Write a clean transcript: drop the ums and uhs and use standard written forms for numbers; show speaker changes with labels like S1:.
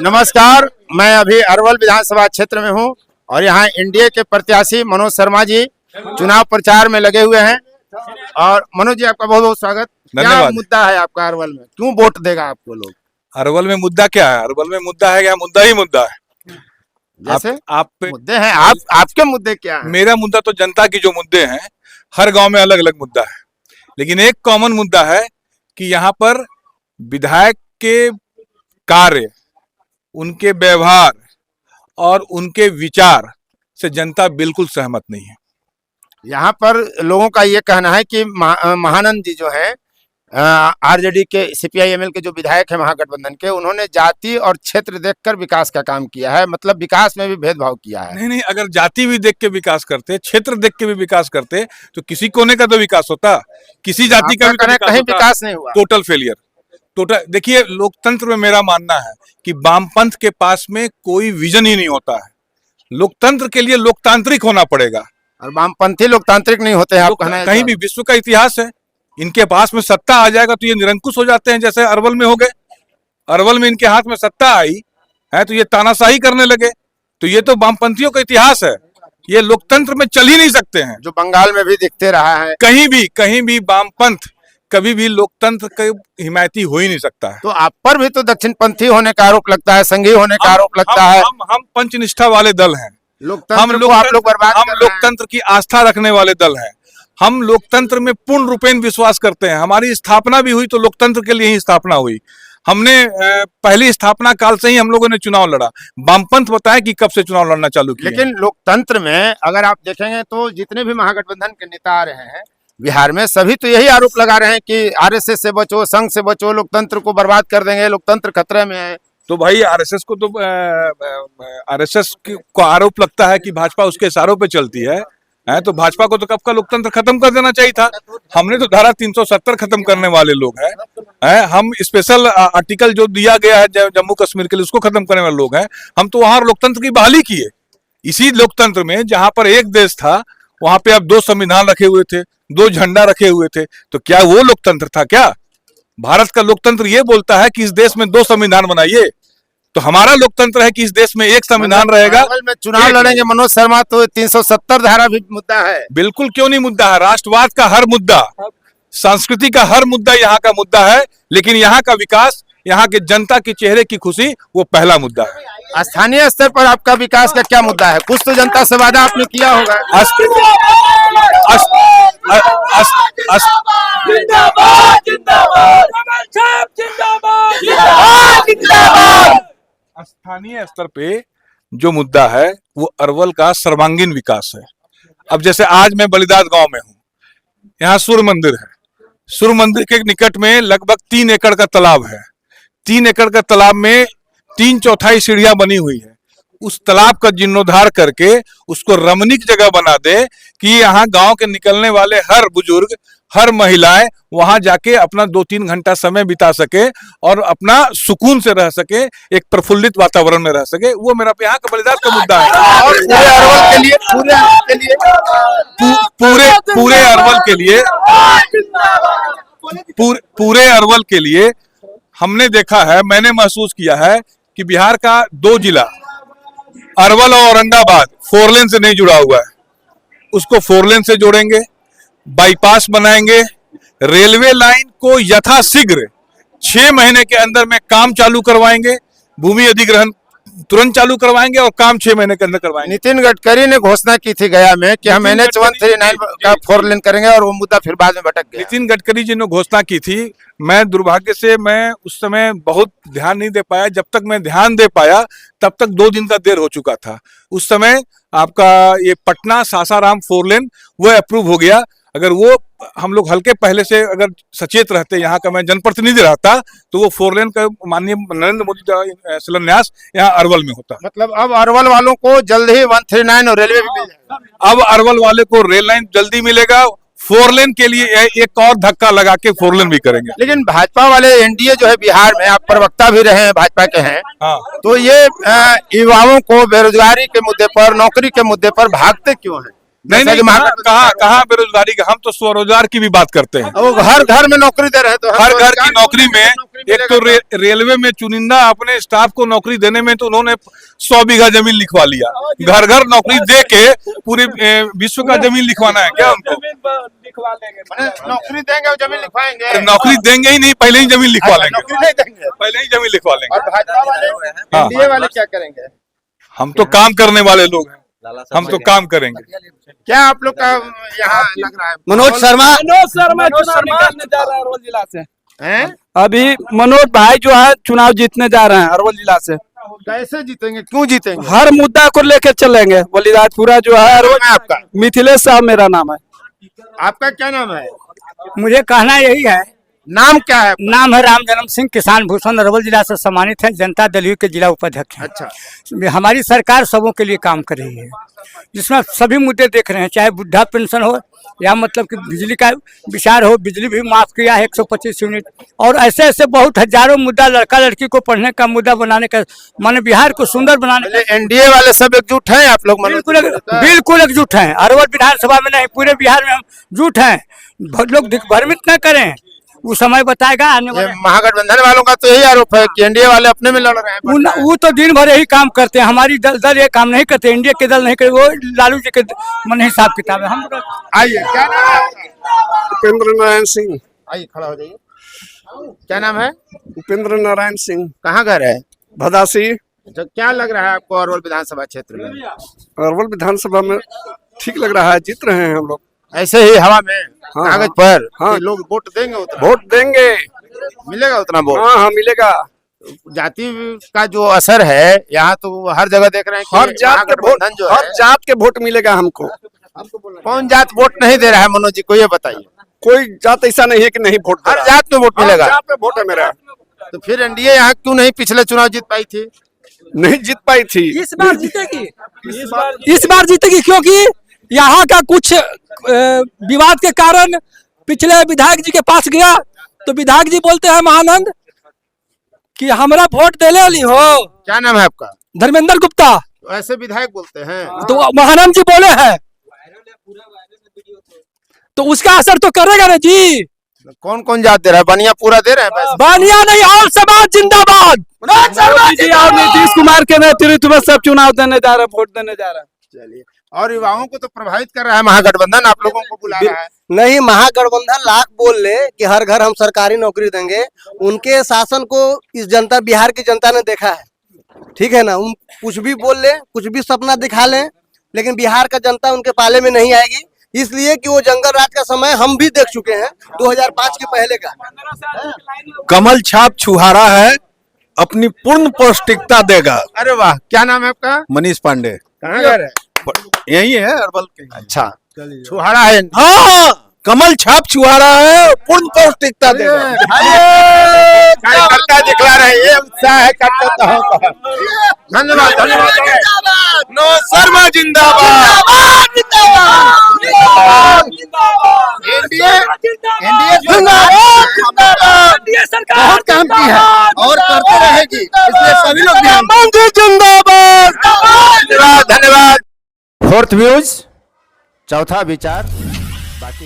S1: नमस्कार, मैं अभी अरवल विधानसभा क्षेत्र में हूं और यहाँ एनडीए के प्रत्याशी मनोज शर्मा जी चुनाव प्रचार में लगे हुए हैं। और मनोज जी, आपका बहुत बहुत स्वागत। क्या मुद्दा है आपका अरवल में, क्यों वोट देगा आपको लोग?
S2: अरवल में मुद्दा क्या है? अरवल में मुद्दा है क्या? मुद्दा ही मुद्दा है।
S1: जैसे
S2: आप
S1: मुद्दे हैं, आपके मुद्दे क्या है?
S2: मेरा मुद्दा तो जनता की जो मुद्दे हैं, हर गांव में अलग अलग मुद्दा है, लेकिन एक कॉमन मुद्दा है कि यहाँ पर विधायक के कार्य, उनके व्यवहार और उनके विचार से जनता बिल्कुल सहमत नहीं है।
S1: यहाँ पर लोगों का ये कहना है कि महानंद जी जो है आरजेडी के सीपीआई-एमएल के जो विधायक है महागठबंधन के, उन्होंने जाति और क्षेत्र देखकर विकास का काम किया है, मतलब विकास में भी भेदभाव किया है।
S2: नहीं, अगर जाति भी देख के विकास करते, क्षेत्र देख के भी विकास करते, तो किसी कोने का तो विकास होता, किसी जाति का भी
S1: कहीं विकास नहीं हुआ।
S2: Total failure. टोटल देखिए, लोकतंत्र में मेरा मानना है कि वामपंथ के पास में कोई विजन ही नहीं होता है। लोकतंत्र के लिए लोकतांत्रिक होना पड़ेगा,
S1: और वामपंथी लोकतांत्रिक नहीं होते हैं। आप कहना
S2: कहीं भी विश्व का इतिहास है, इनके पास में सत्ता आ जाएगा तो ये निरंकुश हो जाते हैं, जैसे अरवल में हो गए। अरवल में इनके हाथ में सत्ता आई है तो ये तानाशाही करने लगे। तो ये तो वामपंथियों का इतिहास है, ये लोकतंत्र में चल ही नहीं सकते हैं।
S1: जो बंगाल में भी दिखते रहा है,
S2: कहीं भी वामपंथ कभी भी लोकतंत्र का हिमायती हो ही नहीं सकता है।
S1: तो आप पर भी तो दक्षिणपंथी होने का आरोप लगता है, संघी होने का आरोप लगता है।
S2: हम पंचनिष्ठा वाले दल हैं।
S1: हम
S2: लोकतंत्र की आस्था रखने वाले दल हैं। हम लोकतंत्र में पूर्ण रूपेण विश्वास करते हैं। हमारी स्थापना भी हुई तो लोकतंत्र के लिए ही स्थापना हुई। हमने पहली स्थापना काल से ही हम लोगों ने चुनाव लड़ा। वामपंथ बताए कि कब से चुनाव लड़ना चालू किया।
S1: लेकिन लोकतंत्र में अगर आप देखेंगे तो जितने भी महागठबंधन के नेता आ रहे हैं बिहार में, सभी तो यही आरोप लगा रहे हैं कि आरएसएस से बचो, संघ से बचो, लोकतंत्र को बर्बाद कर देंगे, लोकतंत्र खतरे में है।
S2: तो भाई आरएसएस को तो आरएसएस को आरोप लगता है कि भाजपा उसके इशारों पे चलती है। तो भाजपा को तो कब का लोकतंत्र खत्म कर देना चाहिए था। हमने तो धारा 370 खत्म करने वाले लोग हैं। हम स्पेशल आर्टिकल जो दिया गया है जम्मू कश्मीर के लिए, उसको खत्म करने वाले लोग हैं। हम तो वहां लोकतंत्र की बहाली किए। इसी लोकतंत्र में जहां पर एक देश था, वहां पे अब 2 संविधान रखे हुए थे, 2 झंडा रखे हुए थे। तो क्या वो लोकतंत्र था? क्या भारत का लोकतंत्र ये बोलता है कि इस देश में 2 संविधान बनाइए? तो हमारा लोकतंत्र है कि इस देश में एक संविधान रहेगा।
S1: में चुनाव लड़ेंगे मनोज शर्मा तो 370 धारा भी मुद्दा है।
S2: बिल्कुल, क्यों नहीं मुद्दा है। राष्ट्रवाद का हर मुद्दा, संस्कृति का हर मुद्दा यहाँ का मुद्दा है। लेकिन यहाँ का विकास, यहाँ के जनता के चेहरे की खुशी, वो पहला मुद्दा है।
S1: स्थानीय स्तर पर आपका विकास का क्या मुद्दा है? कुछ तो जनता से वादा आपने किया होगा।
S2: स्थानीय स्तर पे जो मुद्दा है वो अरवल का सर्वांगीण विकास है। अब जैसे आज मैं बलिदास गांव में हूँ, यहाँ सूर्य मंदिर है। सूर्य मंदिर के निकट में लगभग 3 एकड़ का तालाब है। 3 एकड़ का तालाब में 3/4 सीढ़ियां बनी हुई है। उस तालाब का जीर्णोद्धार करके उसको रमणीक जगह बना दे कि यहाँ गांव के निकलने वाले हर बुजुर्ग, हर महिलाएं वहां जाके अपना 2-3 घंटा समय बिता सके और अपना सुकून से रह सके, एक प्रफुल्लित वातावरण में रह सके। वो मेरा यहाँ का बलिदास का मुद्दा है।
S1: और
S2: पूरे अरवल के लिए हमने देखा है, मैंने महसूस किया है कि बिहार का 2 जिला अरवल और औरंगाबाद 4 लेन से नहीं जुड़ा हुआ है। उसको 4 लेन से जोड़ेंगे, बाईपास बनाएंगे, रेलवे लाइन को यथाशीघ्र 6 महीने के अंदर में काम चालू करवाएंगे, भूमि अधिग्रहण तुरंत चालू करवाएंगे और काम 6 महीने के अंदर करवाएंगे।
S1: नितिन गडकरी ने घोषणा की थी गया में कि हम NH 139 का 4 लेन करेंगे, और वो मुद्दा फिर बाद में भटक गया।
S2: नितिन गडकरी जी ने घोषणा की थी। मैं दुर्भाग्य से मैं उस समय बहुत ध्यान नहीं दे पाया। जब तक मैं ध्यान दे पाया तब तक 2 दिन का देर हो चुका था। उस समय आपका ये पटना सासाराम 4 लेन वो अप्रूव हो गया। अगर वो हम लोग हल्के पहले से अगर सचेत रहते, यहाँ का मैं जनप्रतिनिधि रहता, तो वो 4 लेन का माननीय नरेंद्र मोदी का शिलान्यास यहाँ अरवल में होता।
S1: मतलब अब अरवल वालों को जल्द ही 139 और रेलवे भी मिल जाएगा।
S2: अब अरवल वाले को रेल लाइन जल्दी मिलेगा। 4 लेन के लिए एक और धक्का लगा के 4 लेन भी करेंगे।
S1: लेकिन भाजपा वाले एनडीए जो है बिहार में, आप प्रवक्ता भी रहे हैं, भाजपा के हैं।
S2: हाँ।
S1: तो ये युवाओं को बेरोजगारी के मुद्दे पर, नौकरी के मुद्दे पर भागते क्यों हैं?
S2: नहीं
S1: जैसा
S2: नहीं,
S1: कि महागठबंधन
S2: कहाँ बेरोजगारी का, हम तो स्वरोजगार की भी बात करते हैं।
S1: वो हर घर में नौकरी दे रहे हैं, तो
S2: हर घर
S1: रोजगार
S2: की नौकरी में,
S1: नौकरी
S2: एक तो
S1: मिलेगा।
S2: रेलवे में चुनिंदा अपने स्टाफ को नौकरी देने में तो उन्होंने 100 बीघा जमीन लिखवा लिया। घर घर नौकरी दे के पूरे विश्व का जमीन लिखवाना है क्या उनको?
S1: नौकरी देंगे और जमीन लिखवाएंगे?
S2: अरे नौकरी देंगे ही नहीं, पहले ही जमीन लिखवा लेंगे,
S1: नौकरी नहीं देंगे,
S2: पहले ही जमीन लिखवा लेंगे।
S1: और भाजपा वाले,
S2: हाँ।
S1: एनडीए वाले क्या करेंगे?
S2: हम तो काम करने वाले लोग हैं, हम तो काम करेंगे।
S1: क्या आप लोग का यहाँ लग रहा है?
S3: मनोज शर्मा
S4: चुनाव निकालने जा रहा है अरवल जिला से।
S1: हैं?
S4: अभी मनोज भाई जो है चुनाव जीतने जा रहे हैं अरवल जिला से।
S1: कैसे जीतेंगे, क्यों जीतेंगे?
S4: हर मुद्दा को लेकर चलेंगे। बलिराजपुरा जो है
S1: नाम है आपका?
S4: मिथिलेश साहब मेरा नाम है।
S1: आपका क्या नाम है?
S5: मुझे कहना यही है,
S1: नाम क्या है?
S5: नाम है राम जन्म सिंह, किसान भूषण, अरवल जिला से सम्मानित है, जनता दल यू के जिला उपाध्यक्ष हैं।
S1: अच्छा,
S5: हमारी सरकार सबों के लिए काम कर रही है, जिसमें सभी मुद्दे देख रहे हैं, चाहे वृद्धा पेंशन हो या मतलब कि बिजली का विचार हो, बिजली भी माफ किया है 125 यूनिट, और ऐसे ऐसे बहुत हजारों मुद्दा, लड़का लड़की को पढ़ने का मुद्दा बनाने का, माने बिहार को सुंदर बनाने का।
S1: एनडीए वाले सब एकजुट हैं? आप लोग
S5: बिल्कुल एकजुट हैं। अरवल विधानसभा में नहीं, पूरे बिहार में हम जुट हैं। लोग भ्रमित न करें, वो समय बताएगा आने वाले।
S1: महागठबंधन वालों का तो यही आरोप है कि एनडीए वाले अपने में लड़ रहे हैं।
S5: वो तो दिन भर यही काम करते हैं, हमारी दल ये काम नहीं करते, इंडिया के दल नहीं करते, वो लालू जी के मन हिसाब किताब है। हम
S1: आइए, क्या नाम है आपका?
S3: उपेंद्र नारायण सिंह।
S1: आइए, खड़ा हो जाइए। क्या नाम है?
S3: उपेंद्र नारायण सिंह,
S1: कहाँ घर है?
S3: भदासी।
S1: तो क्या लग रहा है आपको अरवल विधानसभा क्षेत्र में?
S3: अरवल विधानसभा में ठीक लग रहा है, जीत रहे हैं हम लोग।
S1: ऐसे ही हवा में,
S3: हाँ,
S1: कागज पर?
S3: हाँ।
S1: कि लोग वोट देंगे, उतना
S3: वोट देंगे।
S1: मिलेगा उतना वोट?
S3: हाँ हाँ, मिलेगा।
S1: जाति का जो असर है यहाँ तो हर जगह देख रहे हैं कि
S3: हर जात के वोट,
S1: महागठबंधन जो
S3: हर
S1: है,
S3: जात के वोट मिलेगा हमको।
S1: कौन जात वोट नहीं दे रहा है मनोज जी को ये बताइए?
S3: कोई जात ऐसा नहीं है कि नहीं वोट दे
S1: हर
S3: रहा।
S1: जात में वोट
S3: हर
S1: मिलेगा।
S3: जात में वोट है मेरा।
S1: तो फिर एनडीए यहाँ क्यों नहीं पिछले चुनाव जीत पाई थी?
S3: नहीं जीत पाई थी।
S4: इस बार जीतेगी, इस बार जीतेगी, क्योंकि यहाँ का कुछ विवाद के कारण पिछले विधायक जी के पास गया, तो विधायक जी बोलते हैं महानंद कि हमारा वोट देने वाली हो।
S1: क्या नाम है आपका?
S4: धर्मेंद्र गुप्ता।
S1: तो ऐसे विधायक बोलते हैं?
S4: तो महानंद जी बोले हैं, तो उसका असर तो करेगा ना जी।
S1: कौन कौन जात दे रहा है? बनिया पूरा दे रहे हैं पैसे?
S4: बानिया नहीं, और समाज जिंदाबाद। मोदी जी और नीतीश कुमार के नेतृत्व में सब चुनाव देने जा रहे, वोट देने जा रहे हैं।
S1: चलिए, और युवाओं को तो प्रभावित कर रहा है महागठबंधन, आप लोगों को बुला रहा है।
S3: नहीं, महागठबंधन लाख बोल ले कि हर घर हम सरकारी नौकरी देंगे, उनके शासन को इस जनता, बिहार की जनता ने देखा है, ठीक है ना। उन कुछ भी बोल ले, कुछ भी सपना दिखा ले, लेकिन बिहार का जनता उनके पाले में नहीं आएगी, इसलिए कि वो जंगल राज का समय हम भी देख चुके हैं, 2005 के पहले का।
S6: कमल छाप छुहारा है, अपनी पूर्ण पौष्टिकता देगा।
S1: अरे वाह, क्या नाम है आपका?
S6: मनीष पांडे,
S1: कहाँ घर है?
S6: यही है अरवल के।
S1: अच्छा, छुहारा है।
S6: हाँ, कमल छाप छुहारा है, पूर्ण पौष्टिकता देगा।
S1: कार्यकर्ता दिखला रहे हैं, ये उत्साह है कार्यकर्ताओं का। धन्यवाद, धन्यवाद।
S6: नो शर्मा जिंदाबाद।
S1: एनडीए बहुत काम की है और करते रहेगी, इसलिए सभी लोग
S6: जिंदाबाद।
S1: धन्यवाद। फोर्थ व्यूज, चौथा विचार, बाकी